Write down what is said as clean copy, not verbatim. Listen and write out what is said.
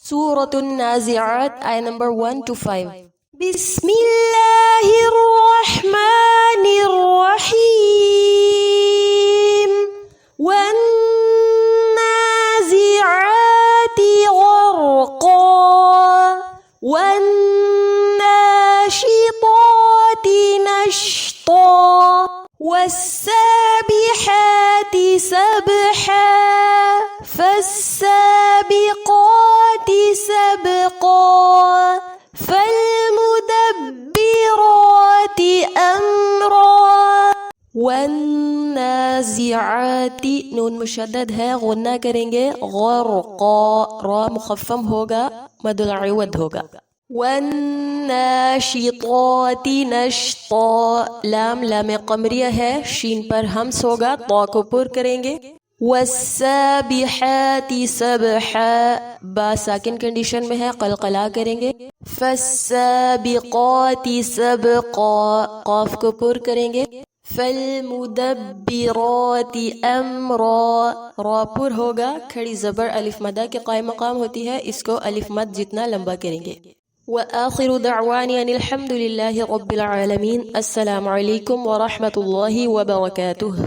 सूरतुन नाज़िआत आयत number 1 to 5। बिस्मिल्लाहिर्रहमानिर्रहीम। वन्नाज़िआति ग़र्क़ा वन्नाशिताति नश्ता वस्साबिहाति सबहा फस्साबिक़ाति सबक़ा फल्मुदब्बिराति अम्रा वन्नाज़िआति नून मुशद्दद है, गुन्ना करेंगे। ग़र्क़ा रा मुख़फ़्फ़म होगा, मद्दुल इवद होगा। वन्नाशिताति नश्ता लाम लाम क़मरिया है, शीन पर हम्स होगा, ता को पुर करेंगे। वस्साबिहाति सबहा बा साकिन कंडीशन में है, क़लक़ला करेंगे। फस्साबिक़ाति सबक़ा क़ाफ को पुर करेंगे। फल्मुदब्बिराति अम्रा रा पुर होगा, खड़ी ज़बर अलिफ मदा के क़ायम मक़ाम होती है, इसको अलिफ मद जितना लंबा करेंगे। व आखिरु दअवानी अनिल हम्दुलिल्लाहि रब्बिल आलमीन। अस्सलामु अलैकुम व रहमतुल्लाहि व बरकातुहु।